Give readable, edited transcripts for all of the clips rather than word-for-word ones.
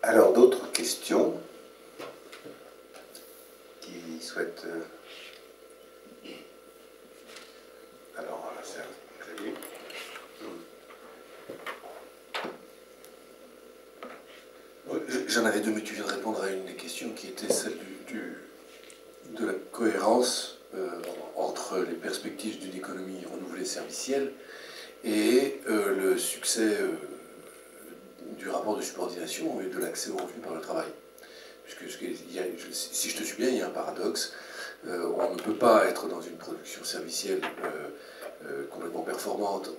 Alors, d'autres questions qui souhaitent... Alors, c'est Xavier. J'en avais deux, mais tu viens de répondre à une des questions qui était celle de la cohérence entre les perspectives d'une économie renouvelée servicielle et le succès du rapport de subordination et de l'accès aux revenus par le travail. Puisque si je te suis bien, il y a un paradoxe. On ne peut pas être dans une production servicielle complètement performante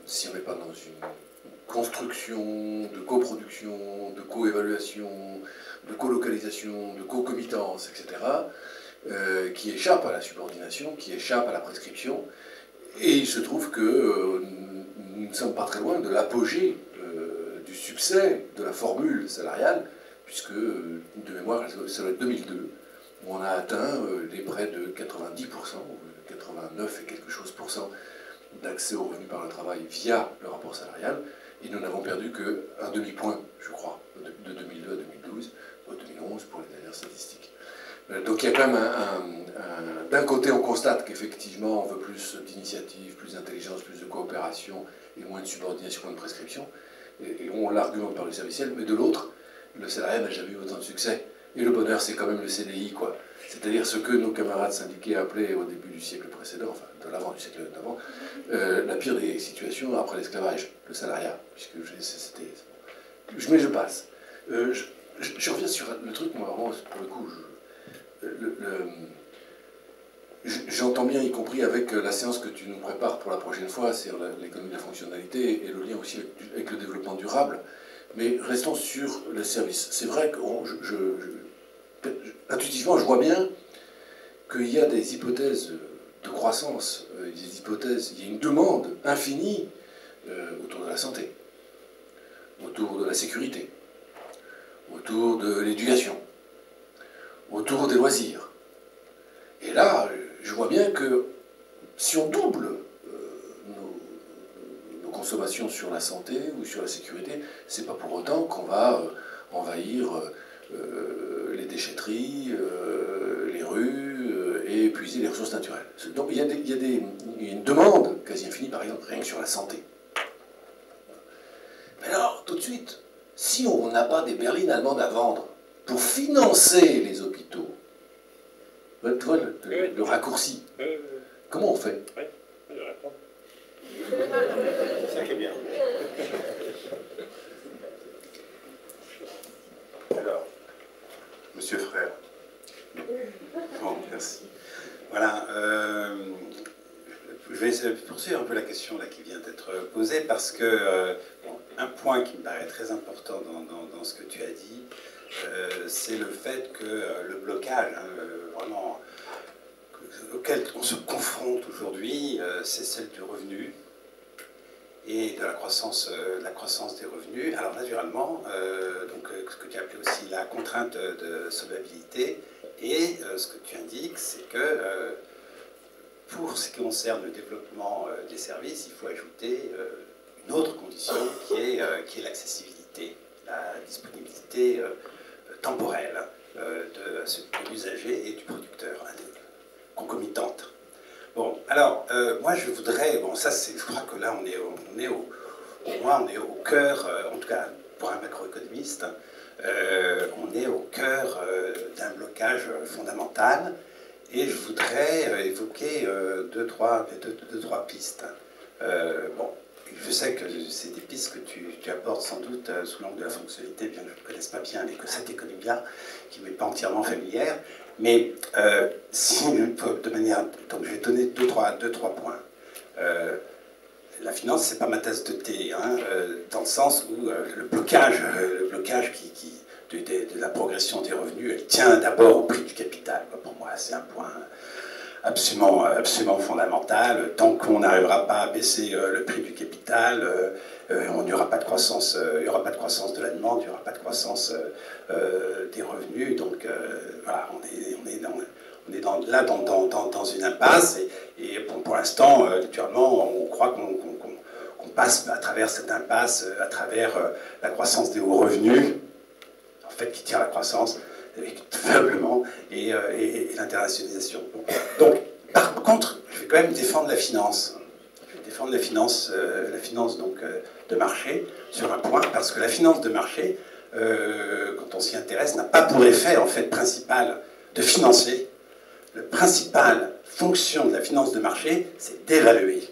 si on n'est pas dans une construction, de coproduction, de co-évaluation, de colocalisation, de concomitance, etc., qui échappe à la subordination, qui échappe à la prescription. Et il se trouve que nous ne sommes pas très loin de l'apogée du succès de la formule salariale, puisque, de mémoire, ça doit être 2002, où on a atteint les près de 90%, ou 89 et quelque chose % d'accès aux revenus par le travail via le rapport salarial, et nous n'avons perdu qu'un demi-point, je crois, de 2002 à 2012, ou 2011 pour les dernières statistiques. Donc il y a quand même d'un côté, on constate qu'effectivement, on veut plus d'initiative, plus d'intelligence, plus de coopération, et moins de subordination, moins de prescription, et on l'argumente par le serviciel, mais de l'autre, le salariat n'a jamais eu autant de succès. Et le bonheur, c'est quand même le CDI, quoi. C'est-à-dire ce que nos camarades syndiqués appelaient au début du siècle précédent, enfin de l'avant du siècle d'avant, la pire des situations après l'esclavage, le salariat, puisque c'était... Mais je passe. Je reviens sur le truc, moi, vraiment, pour le coup, j'entends bien, y compris avec la séance que tu nous prépares pour la prochaine fois, c'est l'économie de la fonctionnalité et le lien aussi avec le développement durable. Mais restons sur le service. C'est vrai que intuitivement, je vois bien qu'il y a des hypothèses de croissance, il y a une demande infinie autour de la santé, autour de la sécurité, autour de l'éducation, autour des loisirs. Et là, je vois bien que si on double nos consommations sur la santé ou sur la sécurité, c'est pas pour autant qu'on va envahir les déchetteries, les rues, et épuiser les ressources naturelles. Donc il y a une demande quasi infinie, par exemple, rien que sur la santé. Mais alors, tout de suite, si on n'a pas des berlines allemandes à vendre pour financer les hôpitaux, tu vois le raccourci, comment on fait? Oui, je réponds. C'est ça qui est bien. Alors, Monsieur Frère. Bon, merci. Voilà. Je vais poursuivre un peu la question là, qui vient d'être posée, parce que un point qui me paraît très important dans ce que tu as dit, c'est le fait que le blocage, vraiment, auquel on se confronte aujourd'hui, c'est celle du revenu et de la croissance des revenus. Alors naturellement, donc, ce que tu as appelé aussi la contrainte de solvabilité, et ce que tu indiques, c'est que pour ce qui concerne le développement des services, il faut ajouter une autre condition qui est l'accessibilité, la disponibilité temporelle de l'usager et du producteur, concomitante. Bon, alors, moi je voudrais, bon ça c'est, je crois que là on est au cœur, en tout cas pour un macroéconomiste, on est au cœur d'un blocage fondamental, et je voudrais évoquer deux, trois pistes. Bon, je sais que c'est des pistes que tu apportes sans doute sous l'angle de la fonctionnalité, bien que je ne connaisse pas bien cette économie-là, qui ne m'est pas entièrement familière. Mais si, de manière, donc je vais donner deux, trois points. La finance, c'est pas ma tasse de thé, hein, dans le sens où le blocage de la progression des revenus, elle tient d'abord au prix du capital. Pour moi, c'est un point absolument fondamental. Tant qu'on n'arrivera pas à baisser le prix du capital, il n'y aura pas de croissance, il y aura pas de croissance de la demande, il n'y aura pas de croissance des revenus. Donc voilà, on est là dans une impasse, et bon, pour l'instant, naturellement, on croit qu'on passe à travers cette impasse, à travers la croissance des hauts revenus, en fait, qui tient la croissance, faiblement, et l'internationalisation. Donc, par contre, je vais quand même défendre la finance. Je vais défendre la finance donc, de marché sur un point, parce que la finance de marché, quand on s'y intéresse, n'a pas pour effet, en fait, principal de financer. La principale fonction de la finance de marché, c'est d'évaluer.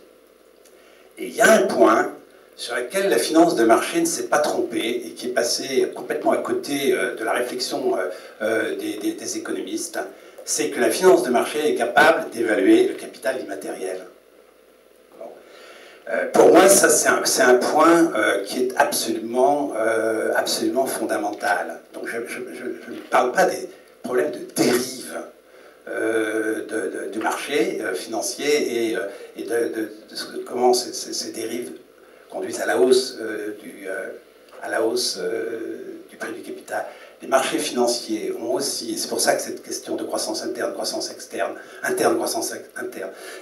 Et il y a un point sur lequel la finance de marché ne s'est pas trompée et qui est passé complètement à côté de la réflexion des économistes, c'est que la finance de marché est capable d'évaluer le capital immatériel. Pour moi, ça c'est un point qui est absolument fondamental. Donc je ne parle pas des problèmes de dérive du marché financier et de comment ces dérives conduisent à la hausse du prix du capital. Les marchés financiers ont aussi, et c'est pour ça que cette question de croissance interne, croissance externe, croissance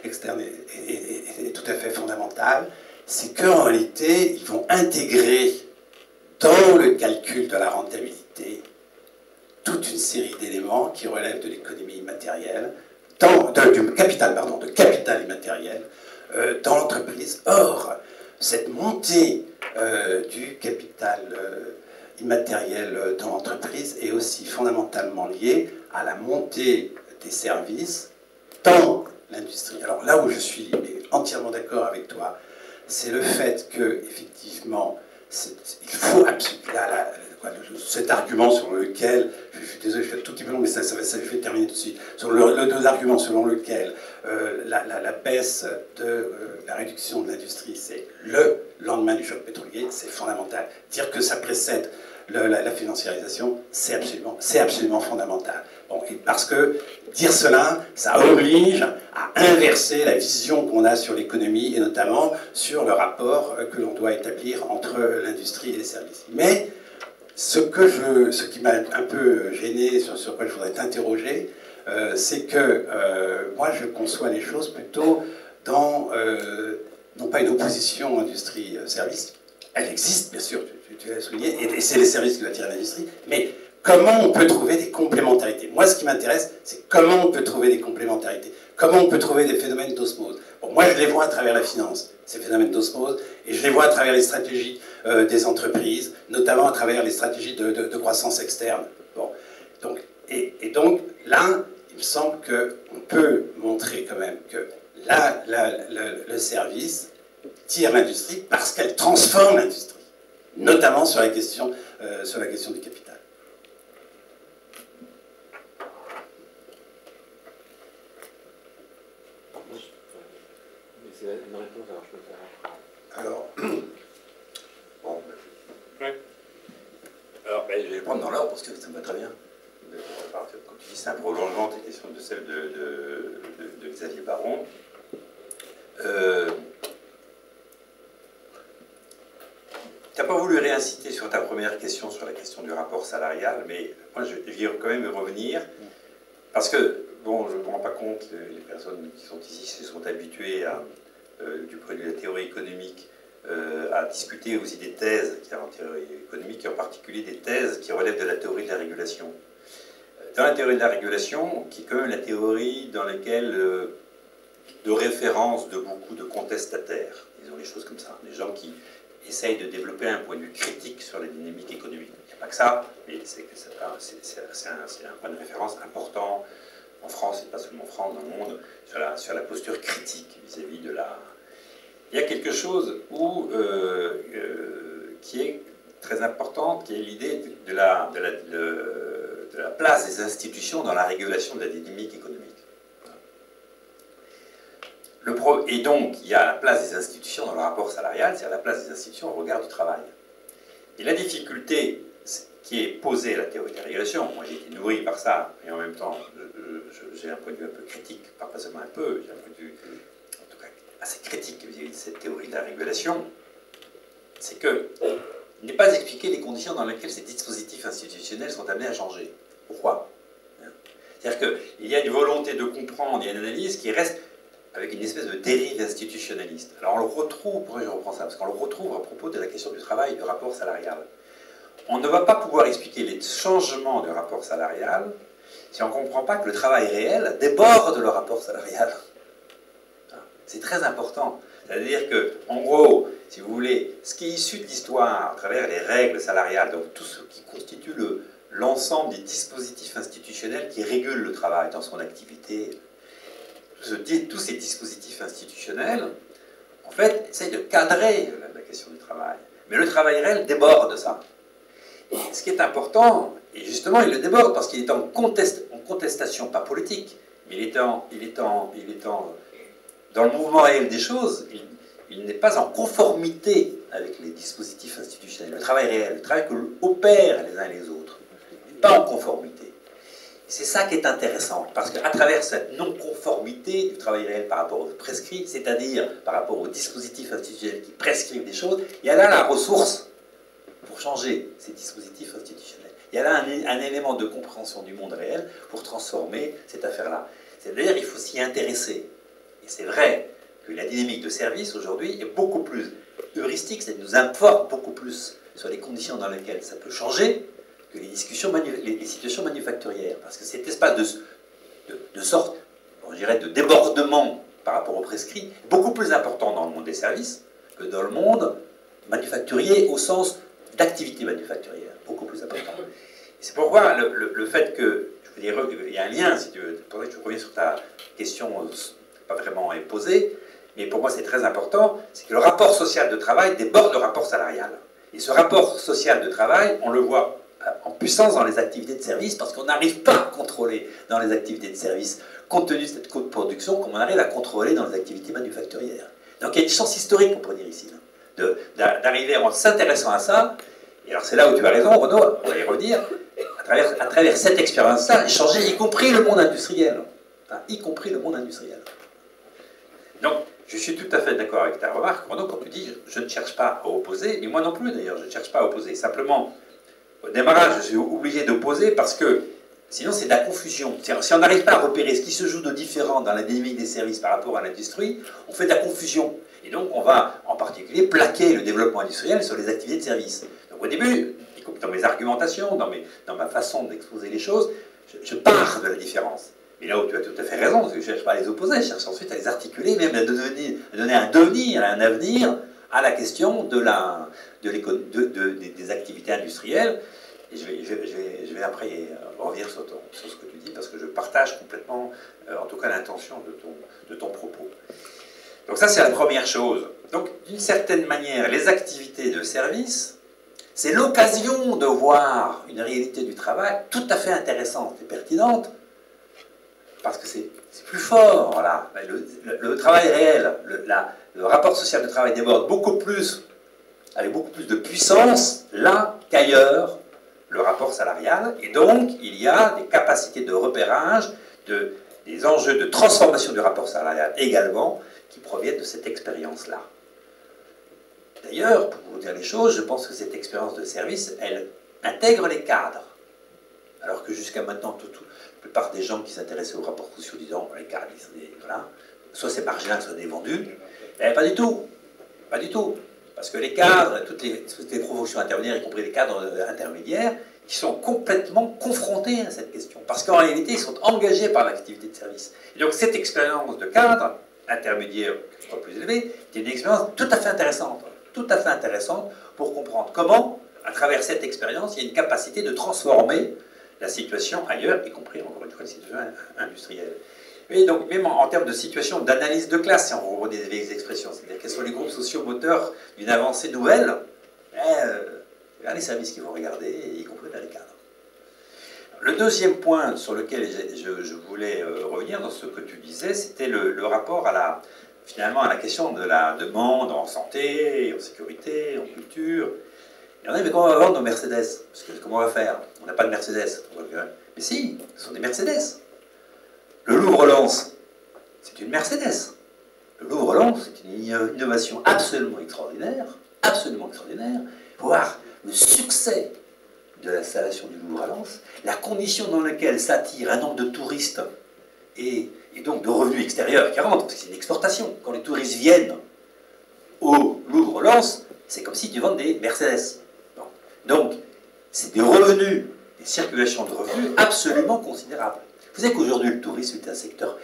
externe est tout à fait fondamentale, c'est qu'en réalité, ils vont intégrer dans le calcul de la rentabilité toute une série d'éléments qui relèvent de l'économie immatérielle, du capital, pardon, de capital immatériel dans l'entreprise. Or, cette montée du capital immatériel dans l'entreprise est aussi fondamentalement liée à la montée des services dans l'industrie. Alors là où je suis entièrement d'accord avec toi, c'est le fait que, effectivement, il faut absolument... cet argument sur lequel, je suis désolé, je fais tout petit peu long, mais ça, je vais terminer tout de suite, sur l'argument selon lequel la baisse de la réduction de l'industrie, c'est le lendemain du choc pétrolier, c'est fondamental. Dire que ça précède la financiarisation, c'est absolument fondamental. Bon, parce que dire cela, ça oblige à inverser la vision qu'on a sur l'économie, et notamment sur le rapport que l'on doit établir entre l'industrie et les services. Mais ce qui m'a un peu gêné, sur quoi je voudrais t'interroger, c'est que moi je conçois les choses plutôt dans, non pas une opposition industrie-service, elle existe bien sûr, tu l'as souligné, et c'est les services qui attirent l'industrie, mais comment on peut trouver des complémentarités? Moi ce qui m'intéresse, c'est comment on peut trouver des complémentarités, comment on peut trouver des phénomènes d'osmose. Bon, moi je les vois à travers la finance, ces phénomènes d'osmose, et je les vois à travers les stratégies des entreprises, notamment à travers les stratégies de croissance externe. Bon. Donc là, il me semble qu'on peut montrer quand même que le service tire l'industrie parce qu'elle transforme l'industrie, notamment sur la question du capital. C'est une réponse, alors je peux faire. Alors, bon, alors ben, je vais les prendre dans l'ordre parce que ça me va très bien. Comme tu dis, c'est un prolongement des questions de celle de Xavier Baron. Tu n'as pas voulu réinciter sur ta première question, sur la question du rapport salarial, mais moi je vais quand même y revenir parce que, bon, je ne me rends pas compte, les personnes qui sont ici se sont habituées du point de vue de la théorie économique, à discuter aussi des thèses qui en théorie économique, et en particulier des thèses qui relèvent de la théorie de la régulation. Dans la théorie de la régulation, qui est quand même la théorie dans laquelle, de référence de beaucoup de contestataires, disons les choses comme ça, des gens qui essayent de développer un point de vue critique sur la dynamique économique. Il n'y a pas que ça, mais c'est un point de référence important en France, et pas seulement en France, dans le monde, sur la posture critique vis-à-vis de la... Il y a quelque chose qui est très important, qui est l'idée de la place des institutions dans la régulation de la dynamique économique. Et donc, il y a la place des institutions dans le rapport salarial, c'est-à-dire la place des institutions au regard du travail. Et la difficulté qui est posée à la théorie de la régulation, moi j'ai été nourri par ça, et en même temps, j'ai un point de vue un peu critique, pas seulement un peu, j'ai un point de vue en tout cas assez critique vis-à-vis de cette théorie de la régulation, c'est que il n'est pas expliqué les conditions dans lesquelles ces dispositifs institutionnels sont amenés à changer. Pourquoi? C'est-à-dire qu'il y a une volonté de comprendre, il y a une analyse qui reste avec une espèce de dérive institutionnaliste. Alors on le retrouve, pourquoi je reprends ça? Parce qu'on le retrouve à propos de la question du travail et du rapport salarial. on ne va pas pouvoir expliquer les changements de rapport salarial si on ne comprend pas que le travail réel déborde le rapport salarial. C'est très important. C'est-à-dire que, en gros, si vous voulez, ce qui est issu de l'histoire à travers les règles salariales, donc tout ce qui constitue l'ensemble des dispositifs institutionnels qui régulent le travail dans son activité, tous ces dispositifs institutionnels, en fait, essayent de cadrer la question du travail. Mais le travail réel déborde ça. Et ce qui est important, et justement, il le déborde parce qu'il est en contestation, pas politique, mais il est dans le mouvement réel des choses, il n'est pas en conformité avec les dispositifs institutionnels. Le travail réel, le travail que opèrent les uns et les autres, n'est pas en conformité. C'est ça qui est intéressant, parce qu'à travers cette non-conformité du travail réel par rapport au prescrit, c'est-à-dire par rapport aux dispositifs institutionnels qui prescrivent des choses, il y a là la ressource pour changer ces dispositifs institutionnels. Il y a là un élément de compréhension du monde réel pour transformer cette affaire-là. C'est-à-dire qu'il faut s'y intéresser. Et c'est vrai que la dynamique de service aujourd'hui est beaucoup plus heuristique, c'est nous informe beaucoup plus sur les conditions dans lesquelles ça peut changer que les situations manufacturières. Parce que cet espace de sorte, je dirais, de débordement par rapport au prescrit est beaucoup plus important dans le monde des services que dans le monde manufacturier au sens d'activité manufacturière, beaucoup plus important. C'est pourquoi le fait que, je veux dire, il y a un lien, si tu veux, c'est pour ça que je reviens sur ta question, pas vraiment posée, mais pour moi c'est très important, c'est que le rapport social de travail déborde le rapport salarial. Et ce rapport social de travail, on le voit en puissance dans les activités de service, parce qu'on n'arrive pas à contrôler dans les activités de service, compte tenu de cette coût de production, comme on arrive à contrôler dans les activités manufacturières. Donc il y a une chance historique, on pourrait dire ici, d'arriver en s'intéressant à ça. Et alors c'est là où tu as raison, Renaud, on va y revenir, à travers cette expérience-là, changer, y compris le monde industriel. Enfin, y compris le monde industriel. Donc, je suis tout à fait d'accord avec ta remarque, Renaud, quand tu dis je ne cherche pas à opposer, et moi non plus d'ailleurs, je ne cherche pas à opposer. Simplement, au démarrage, je suis obligé d'opposer parce que sinon c'est de la confusion. Si on n'arrive pas à repérer ce qui se joue de différent dans la dynamique des services par rapport à l'industrie, on fait de la confusion. Et donc on va en particulier plaquer le développement industriel sur les activités de service. Donc au début, dans mes argumentations, dans ma façon d'exposer les choses, je pars de la différence. Mais là où tu as tout à fait raison, parce que je ne cherche pas à les opposer, je cherche ensuite à les articuler, même à donner un devenir, un avenir à la question des activités industrielles. Et je vais après revenir sur ce que tu dis, parce que je partage complètement, en tout cas, l'intention de ton propos. Donc ça, c'est la première chose. Donc, d'une certaine manière, les activités de service, c'est l'occasion de voir une réalité du travail tout à fait intéressante et pertinente, parce que c'est plus fort, voilà. Le travail réel, le rapport social de travail déborde beaucoup plus, avec beaucoup plus de puissance, là qu'ailleurs, le rapport salarial, et donc il y a des capacités de repérage, des enjeux de transformation du rapport salarial également, qui proviennent de cette expérience-là. D'ailleurs, pour vous dire les choses, je pense que cette expérience de service, elle intègre les cadres. Alors que jusqu'à maintenant, la plupart des gens qui s'intéressaient aux rapports sociaux disaient les cadres, voilà, soit c'est marginal, soit des vendus. Mais pas du tout. Pas du tout. Parce que les cadres, toutes les promotions intermédiaires, y compris les cadres intermédiaires, qui sont complètement confrontés à cette question. Parce qu'en réalité, ils sont engagés par l'activité de service. Et donc cette expérience de cadre intermédiaire, soit plus élevée, est une expérience tout à fait intéressante. Tout à fait intéressante pour comprendre comment, à travers cette expérience, il y a une capacité de transformer la situation ailleurs, y compris, encore une fois, la situation industrielle. Et donc, même en termes de situation d'analyse de classe, si on reprend des vieilles expressions, c'est-à-dire quels sont les groupes sociaux moteurs d'une avancée nouvelle, vers les services qu'ils vont regarder, y compris vers les cadres. Le deuxième point sur lequel je voulais revenir dans ce que tu disais, c'était le rapport finalement à la question de la demande en santé, en sécurité, en culture. Et on dit, mais comment on va vendre nos Mercedes? Parce que comment on va faire? On n'a pas de Mercedes. Mais si, ce sont des Mercedes. Le Louvre-Lens, c'est une Mercedes. Le Louvre-Lens, c'est une innovation absolument extraordinaire. Absolument extraordinaire. Il faut voir le succès de l'installation du Louvre-Lens, la condition dans laquelle s'attire un nombre de touristes et donc de revenus extérieurs qui rentrent, parce que c'est une exportation. Quand les touristes viennent au Louvre-Lens, c'est comme si tu vends des Mercedes. Bon. Donc, c'est des revenus, des circulations de revenus absolument considérables. Vous savez qu'aujourd'hui, le tourisme est un secteur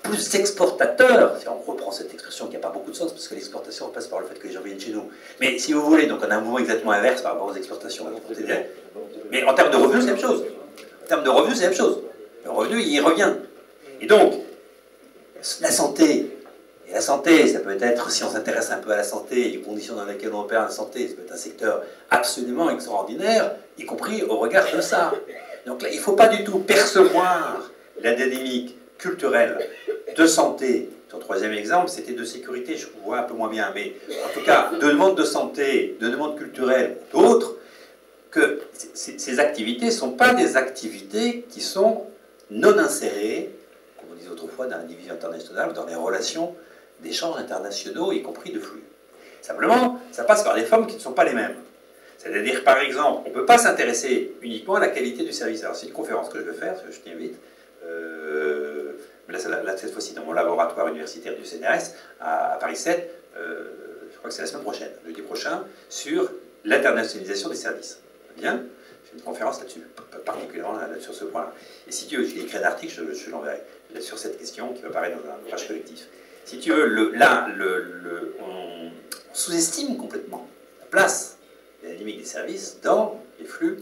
plus exportateur, si on reprend cette expression qui n'a pas beaucoup de sens, parce que l'exportation passe par le fait que les gens viennent chez nous. Mais si vous voulez, donc on a un mouvement exactement inverse par rapport aux exportations. Mais en termes de revenus, c'est la même chose. En termes de revenus, c'est la même chose. Le revenu, il revient. Et donc, la santé, et la santé, ça peut être, si on s'intéresse un peu à la santé, les conditions dans lesquelles on opère la santé, ça peut être un secteur absolument extraordinaire, y compris au regard de ça. Donc là, il ne faut pas du tout percevoir la dynamique culturelle de santé. Son troisième exemple, c'était de sécurité, je vois un peu moins bien, mais en tout cas, de demande de santé, de demande culturelle, d'autres, que ces activités ne sont pas des activités qui sont non insérées, comme on disait autrefois, dans la division internationale, dans les relations d'échanges internationaux, y compris de flux. Simplement, ça passe par des formes qui ne sont pas les mêmes. C'est-à-dire, par exemple, on ne peut pas s'intéresser uniquement à la qualité du service. Alors, c'est une conférence que je vais faire, je t'invite. Là, cette fois-ci, dans mon laboratoire universitaire du CNRS, à Paris 7, je crois que c'est la semaine prochaine, jeudi prochain, sur l'internationalisation des services. Bien, j'ai une conférence là-dessus, particulièrement sur ce point-là. Et si tu veux, j'ai écrit un article, je l'enverrai, sur cette question qui va apparaître dans un ouvrage collectif. Si tu veux, on sous-estime complètement la place de la dynamique des services dans les flux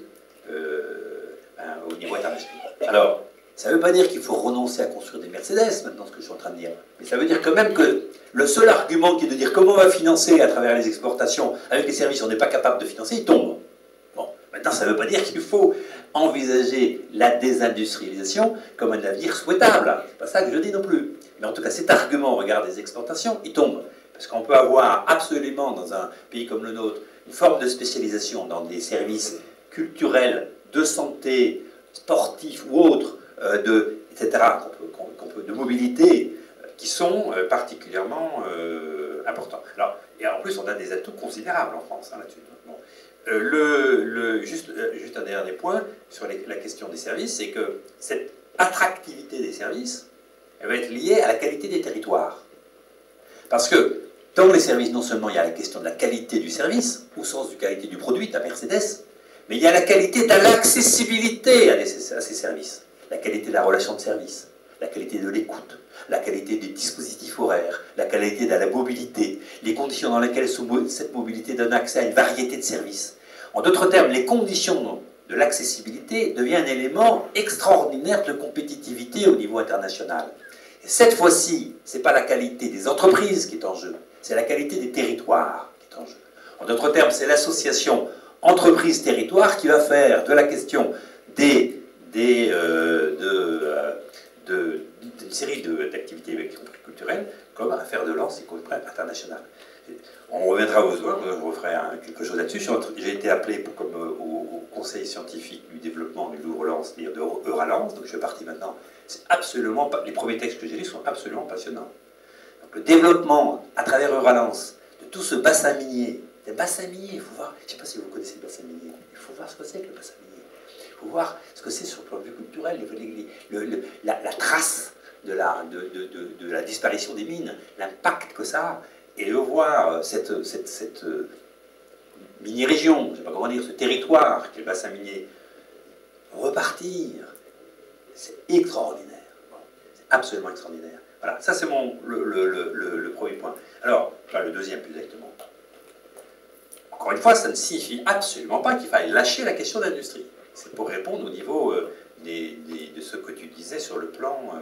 au niveau international. Alors, ça ne veut pas dire qu'il faut renoncer à construire des Mercedes, maintenant, ce que je suis en train de dire. Mais ça veut dire quand même que le seul argument qui est de dire comment on va financer à travers les exportations avec les services, on n'est pas capable de financer, il tombe. Bon, maintenant, ça ne veut pas dire qu'il faut envisager la désindustrialisation comme un avenir souhaitable. C'est pas ça que je dis non plus. Mais en tout cas, cet argument au regard des exportations, il tombe. Parce qu'on peut avoir absolument, dans un pays comme le nôtre, une forme de spécialisation dans des services culturels, de santé, sportifs ou autres, etc., de mobilité, qui sont particulièrement importants. Alors, et en plus, on a des atouts considérables en France là-dessus. Bon. Juste un dernier point sur la question des services, c'est que cette attractivité des services, elle va être liée à la qualité des territoires. Parce que dans les services, non seulement il y a la question de la qualité du service, au sens de qualité du produit, ta Mercedes, mais il y a la qualité de l'accessibilité à ces services. La qualité de la relation de service, la qualité de l'écoute, la qualité des dispositifs horaires, la qualité de la mobilité, les conditions dans lesquelles cette mobilité donne accès à une variété de services. En d'autres termes, les conditions de l'accessibilité deviennent un élément extraordinaire de compétitivité au niveau international. Et cette fois-ci, ce n'est pas la qualité des entreprises qui est en jeu, c'est la qualité des territoires qui est en jeu. En d'autres termes, c'est l'association entreprise-territoire qui va faire de la question d'une série d'activités culturelles comme un fer de lance, y compris international. On reviendra aux autres, je referai quelque chose là-dessus. J'ai été appelé au conseil scientifique du développement du Louvre-Lens, c'est-à-dire de Euralens, donc je fais partie maintenant. C'est absolument, les premiers textes que j'ai lus sont absolument passionnants. Donc le développement à travers Euralens de tout ce bassin minier, des bassins miniers, il faut voir, je ne sais pas si vous connaissez le bassin minier, il faut voir ce que c'est que le bassin minier. Il faut voir ce que c'est sur le plan de vue culturel, la trace de la disparition des mines, l'impact que ça a, et de voir cette mini-région, je ne sais pas comment dire, ce territoire qui est le bassin minier, repartir, c'est extraordinaire. C'est absolument extraordinaire. Voilà, ça c'est le premier point. Alors, enfin, le deuxième plus exactement. Encore une fois, ça ne signifie absolument pas qu'il faille lâcher la question de l'industrie. C'est pour répondre au niveau de ce que tu disais sur le plan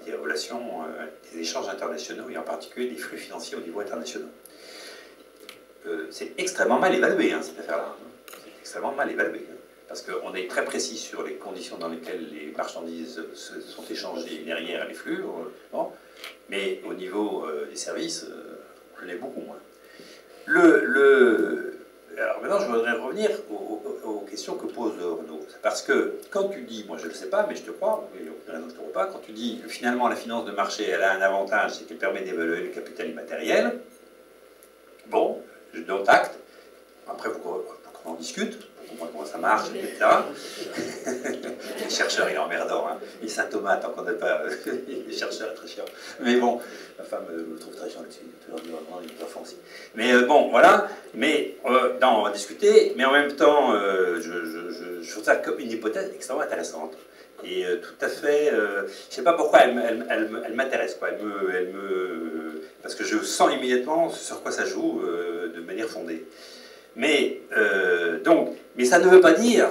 des relations, des échanges internationaux et en particulier des flux financiers au niveau international. C'est extrêmement mal évalué, hein, cette affaire-là. C'est extrêmement mal évalué. Hein, parce qu'on est très précis sur les conditions dans lesquelles les marchandises sont échangées derrière les flux, bon, mais au niveau des services, on l'est beaucoup moins. Alors maintenant, je voudrais revenir aux questions que pose Renaud. Parce que quand tu dis, moi je ne le sais pas, mais je te crois, il n'y a aucune raison que je ne te crois pas, quand tu dis que finalement la finance de marché, elle a un avantage, c'est qu'elle permet d'évaluer le capital immatériel, bon, je donne acte, après il faut qu'on en discute, comprendre comment ça marche, etc. Les chercheurs, il est emmerdant, hein. Il Saint-Thomas, tant qu'on n'a pas... les chercheurs, très chiant. Mais bon, ma femme me trouve très chiant là-dessus, les enfants aussi. Mais bon, voilà. Mais non, on va discuter, mais en même temps, je trouve ça comme une hypothèse extrêmement intéressante. Et tout à fait, je ne sais pas pourquoi elle m'intéresse, quoi. Parce que je sens immédiatement sur quoi ça joue de manière fondée. Mais, mais ça ne veut pas dire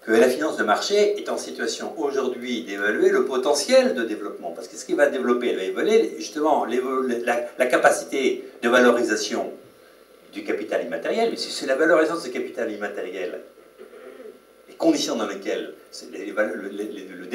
que la finance de marché est en situation aujourd'hui d'évaluer le potentiel de développement. Parce que ce qu'il va développer, elle va évaluer justement la capacité de valorisation du capital immatériel. Mais si c'est la valorisation de ce capital immatériel, les conditions dans lesquelles le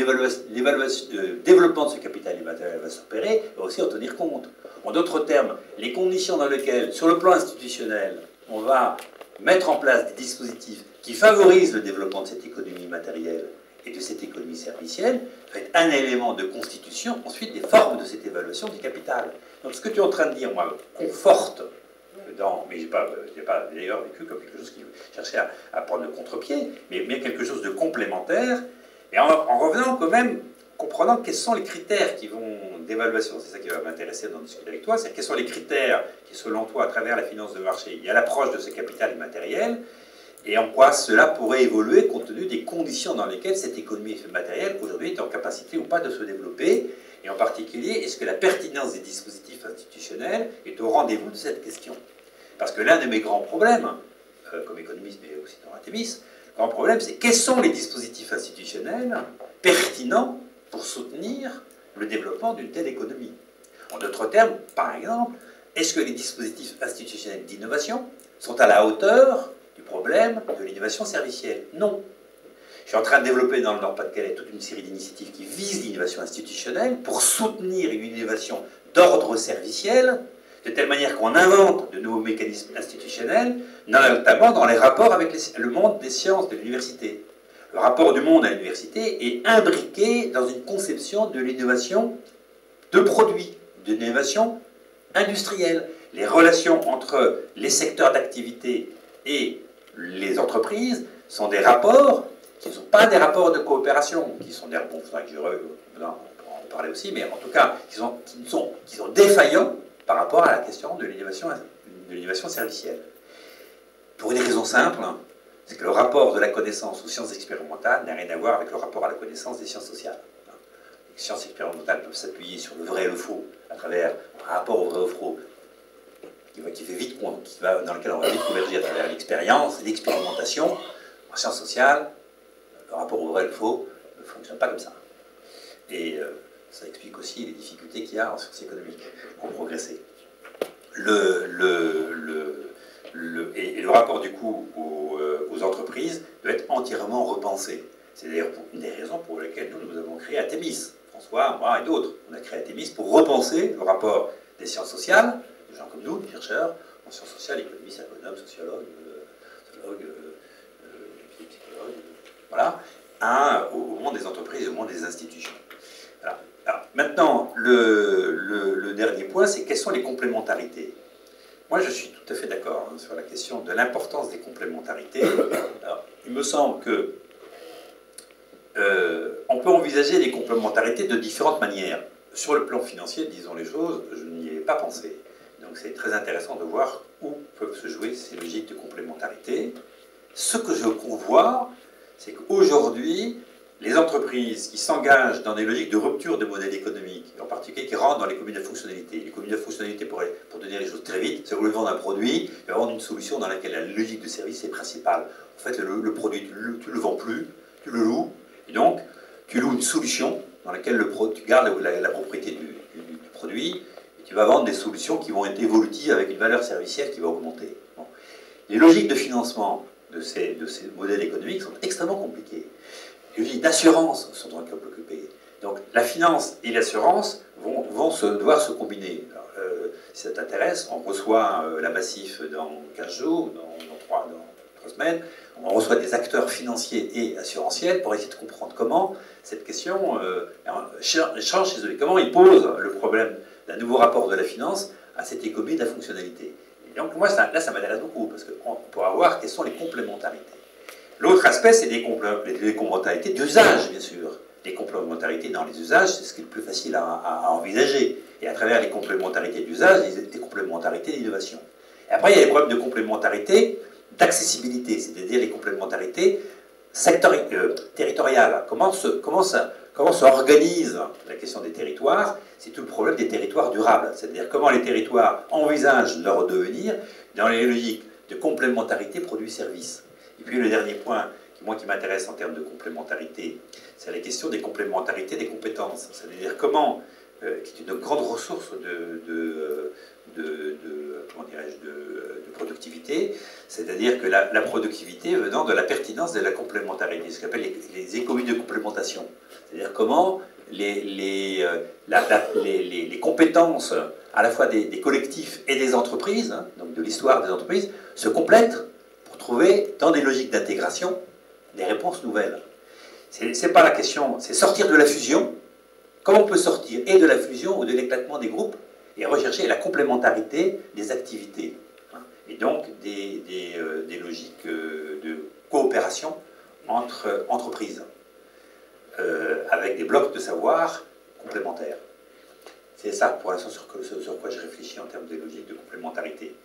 développement de ce capital immatériel va s'opérer, va aussi en tenir compte. En d'autres termes, les conditions dans lesquelles, sur le plan institutionnel, on va mettre en place des dispositifs qui favorisent le développement de cette économie matérielle et de cette économie servicielle, va être un élément de constitution, ensuite, des formes de cette évaluation du capital. Donc ce que tu es en train de dire, moi, conforte, mais je n'ai pas d'ailleurs vécu comme quelque chose qui cherchait à prendre le contre-pied, mais bien quelque chose de complémentaire, et en revenant quand même, comprenant quels sont les critères d'évaluation, c'est ça qui va m'intéresser dans discuter avec toi, c'est quels sont les critères qui, selon toi, à travers la finance de marché, il y a l'approche de ce capital immatériel, et en quoi cela pourrait évoluer compte tenu des conditions dans lesquelles cette économie matérielle, aujourd'hui, est en capacité ou pas de se développer, et en particulier, est-ce que la pertinence des dispositifs institutionnels est au rendez-vous de cette question? Parce que l'un de mes grands problèmes, comme économiste, mais aussi dans la Thémis, le grand problème, c'est quels sont les dispositifs institutionnels pertinents pour soutenir le développement d'une telle économie. En d'autres termes, par exemple, est-ce que les dispositifs institutionnels d'innovation sont à la hauteur du problème de l'innovation servicielle? Non. Je suis en train de développer dans le Nord-Pas-de-Calais toute une série d'initiatives qui visent l'innovation institutionnelle pour soutenir une innovation d'ordre serviciel, de telle manière qu'on invente de nouveaux mécanismes institutionnels, notamment dans les rapports avec le monde des sciences de l'université. Le rapport du monde à l'université est imbriqué dans une conception de l'innovation de produits, de l'innovation industrielle. Les relations entre les secteurs d'activité et les entreprises sont des rapports qui ne sont pas des rapports de coopération, qui sont des rapports, on pourra en parler aussi, mais en tout cas, qui sont défaillants par rapport à la question de l'innovation servicielle. Pour une raison simple, c'est que le rapport de la connaissance aux sciences expérimentales n'a rien à voir avec le rapport à la connaissance des sciences sociales. Les sciences expérimentales peuvent s'appuyer sur le vrai et le faux à travers un rapport au vrai et au faux dans lequel on va vite converger à travers l'expérience et l'expérimentation. En sciences sociales, le rapport au vrai et au faux ne fonctionne pas comme ça. Et ça explique aussi les difficultés qu'il y a en sciences économiques pour progresser. Et le rapport du coup aux entreprises doit être entièrement repensé. C'est d'ailleurs une des raisons pour lesquelles nous avons créé Athémis. François, moi et d'autres. On a créé Athémis pour repenser le rapport des sciences sociales, des gens comme nous, des chercheurs, en sciences sociales, économistes, économes, sociologues, psychologues, voilà, au monde des entreprises et au monde des institutions. Voilà. Alors, maintenant, le dernier point, c'est quelles sont les complémentarités. Moi, je suis tout à fait d'accord sur la question de l'importance des complémentarités. Alors, il me semble que on peut envisager les complémentarités de différentes manières. Sur le plan financier, disons les choses, je n'y ai pas pensé. Donc c'est très intéressant de voir où peuvent se jouer ces logiques de complémentarité. Ce que je vois, c'est qu'aujourd'hui, les entreprises qui s'engagent dans des logiques de rupture de modèle économique, en particulier qui rentrent dans l'économie de fonctionnalité. L'économie de fonctionnalité, pour donner les choses très vite, c'est qu'on vend un produit, et vendre une solution dans laquelle la logique de service est principale. En fait, le produit, tu ne le vends plus, tu le loues, et donc tu loues une solution dans laquelle tu gardes la propriété du produit, et tu vas vendre des solutions qui vont être évolutives avec une valeur servicielle qui va augmenter. Bon. Les logiques de financement de ces modèles économiques sont extrêmement compliquées. Les logiques d'assurance sont dans le cas occupé. Donc la finance et l'assurance vont devoir se combiner. Alors, si ça t'intéresse, on reçoit la Massif dans 15 jours, dans 3 semaines. On reçoit des acteurs financiers et assurantiels pour essayer de comprendre comment cette question change chez eux. Comment ils posent le problème d'un nouveau rapport de la finance à cette économie de la fonctionnalité. Et donc moi, là, ça m'intéresse beaucoup, parce qu'on pourra voir quelles sont les complémentarités. L'autre aspect, c'est les complémentarités d'usage, bien sûr. Les complémentarités dans les usages, c'est ce qui est le plus facile à envisager. Et à travers les complémentarités d'usage, les complémentarités d'innovation. Et après, il y a les problèmes de complémentarité d'accessibilité, c'est-à-dire les complémentarités territoriales. Comment se organise la question des territoires? C'est tout le problème des territoires durables. C'est-à-dire comment les territoires envisagent leur devenir dans les logiques de complémentarité produits-services. Et puis le dernier point, qui m'intéresse en termes de complémentarité, c'est la question des complémentarités des compétences. C'est-à-dire comment, qui est une grande ressource comment dirais-je, de productivité, c'est-à-dire que la productivité venant de la pertinence de la complémentarité, ce qu'on appelle les économies de complémentation. C'est-à-dire comment les compétences à la fois des collectifs et des entreprises, hein, donc de l'histoire des entreprises, se complètent pour trouver, dans des logiques d'intégration, des réponses nouvelles. C'est pas la question, c'est sortir de la fusion. Comment on peut sortir et de la fusion ou de l'éclatement des groupes et rechercher la complémentarité des activités. Et donc des logiques de coopération entre entreprises, avec des blocs de savoir complémentaires. C'est ça, pour l'instant, sur quoi je réfléchis en termes de logique de complémentarité.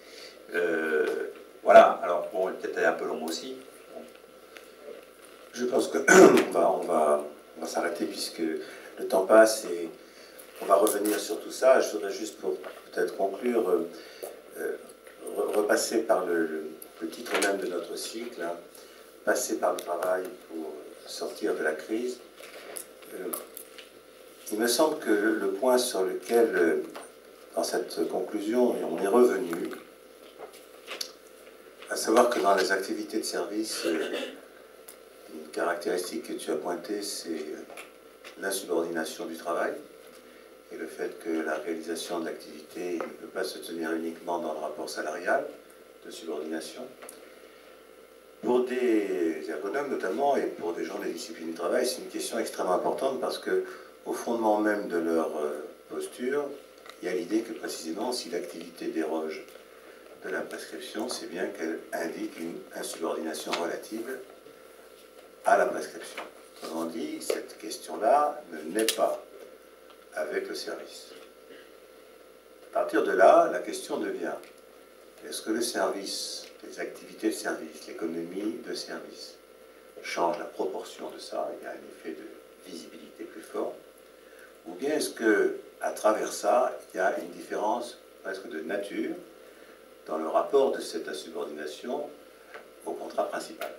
Voilà, alors, bon, peut-être un peu long aussi. Bon. Je pense qu'on va s'arrêter puisque le temps passe et on va revenir sur tout ça. Je voudrais juste, pour peut-être conclure, repasser par le titre même de notre cycle, hein, passer par le travail pour sortir de la crise. Il me semble que le point sur lequel, dans cette conclusion, on est revenu, à savoir que dans les activités de service, une caractéristique que tu as pointée, c'est l'insubordination du travail et le fait que la réalisation de l'activité ne peut pas se tenir uniquement dans le rapport salarial de subordination. Pour des ergonomes notamment et pour des gens des disciplines du travail, c'est une question extrêmement importante parce que au fondement même de leur posture, il y a l'idée que précisément si l'activité déroge de la prescription, c'est bien qu'elle indique une insubordination relative à la prescription. Autrement dit, cette question-là ne naît pas avec le service. À partir de là, la question devient, est-ce que le service, les activités de service, l'économie de service, change la proportion de ça, il y a un effet de visibilité plus fort, ou bien est-ce que, à travers ça, il y a une différence presque de nature dans le rapport de cette insubordination au contrat principal.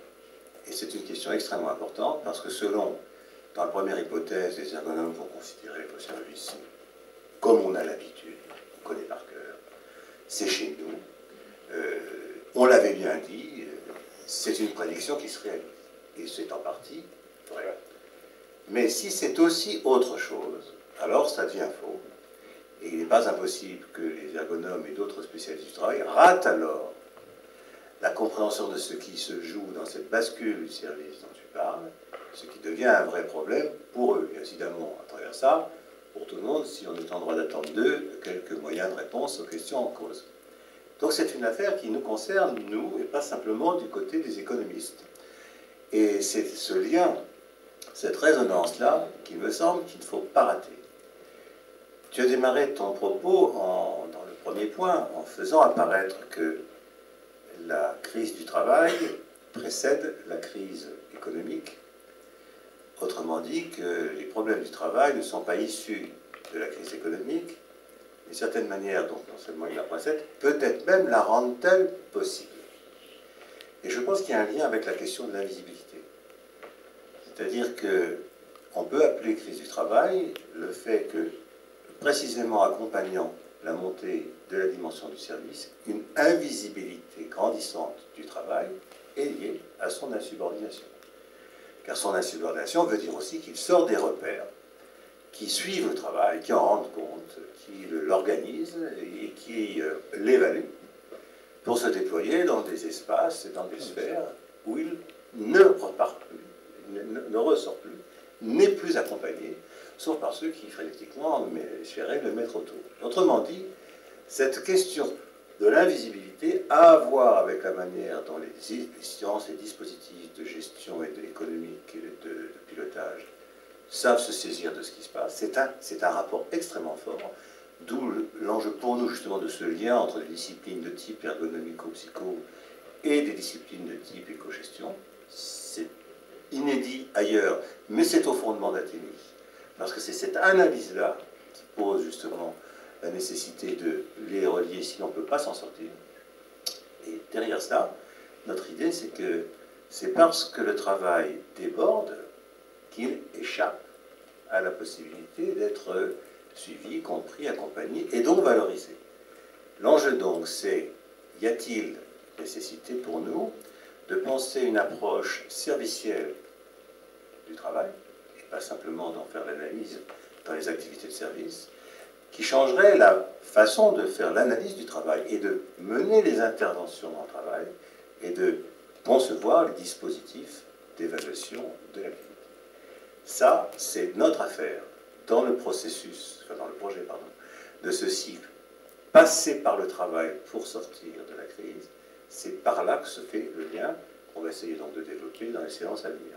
Et c'est une question extrêmement importante parce que selon, dans la première hypothèse, les ergonomes vont considérer que le service, comme on a l'habitude, on connaît par cœur, c'est chez nous, on l'avait bien dit, c'est une prédiction qui se réalise. Et c'est en partie vrai. Mais si c'est aussi autre chose, alors ça devient faux. Et il n'est pas impossible que les ergonomes et d'autres spécialistes du travail ratent alors la compréhension de ce qui se joue dans cette bascule du service dont tu parles, ce qui devient un vrai problème pour eux. Et incidemment, à travers ça, pour tout le monde, si on est en droit d'attendre d'eux, quelques moyens de réponse aux questions en cause. Donc c'est une affaire qui nous concerne, nous, et pas simplement du côté des économistes. Et c'est ce lien, cette résonance-là, qui me semble qu'il ne faut pas rater. Tu as démarré ton propos dans le premier point en faisant apparaître que la crise du travail précède la crise économique. Autrement dit, que les problèmes du travail ne sont pas issus de la crise économique, d'une certaine manière, donc non seulement il la précède, peut-être même la rend-elle possible. Et je pense qu'il y a un lien avec la question de l'invisibilité. C'est-à-dire qu'on peut appeler crise du travail le fait que, précisément accompagnant la montée de la dimension du service, une invisibilité grandissante du travail est liée à son insubordination. Car son insubordination veut dire aussi qu'il sort des repères qui suivent le travail, qui en rendent compte, qui l'organisent et qui l'évaluent pour se déployer dans des espaces et dans des sphères où il ne repart plus, ne ressort plus, n'est plus accompagné, sauf par ceux qui, frénétiquement, espéraient le mettre autour. Autrement dit, cette question de l'invisibilité a à voir avec la manière dont les sciences, les dispositifs de gestion et de économique et de pilotage savent se saisir de ce qui se passe. C'est un rapport extrêmement fort, d'où l'enjeu pour nous justement de ce lien entre des disciplines de type ergonomico-psycho et des disciplines de type éco-gestion. C'est inédit ailleurs, mais c'est au fondement d'Athénie. Parce que c'est cette analyse-là qui pose justement la nécessité de les relier, sinon on ne peut pas s'en sortir. Et derrière ça, notre idée, c'est que c'est parce que le travail déborde qu'il échappe à la possibilité d'être suivi, compris, accompagné et donc valorisé. L'enjeu donc, c'est, y a-t-il nécessité pour nous de penser une approche servicielle du travail, et pas simplement d'en faire l'analyse dans les activités de service, qui changerait la façon de faire l'analyse du travail et de mener les interventions dans le travail et de concevoir les dispositifs d'évaluation de l'activité. Ça, c'est notre affaire dans le processus, enfin dans le projet, pardon, de ce cycle. Passer par le travail pour sortir de la crise, c'est par là que se fait le lien qu'on va essayer donc de développer dans les séances à venir.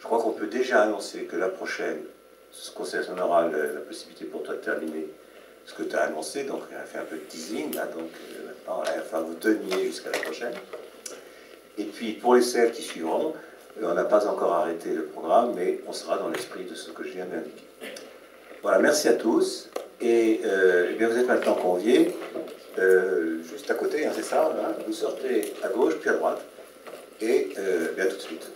Je crois qu'on peut déjà annoncer que la prochaine, ce concernera la possibilité pour toi de terminer ce que tu as annoncé, donc il a fait un peu de teasing, là, donc maintenant, enfin, vous teniez jusqu'à la prochaine. Et puis pour les celles qui suivront, on n'a pas encore arrêté le programme, mais on sera dans l'esprit de ce que je viens d'indiquer. Voilà, merci à tous. Et bien vous êtes maintenant conviés, juste à côté, hein, c'est ça, hein, vous sortez à gauche puis à droite, et bien tout de suite.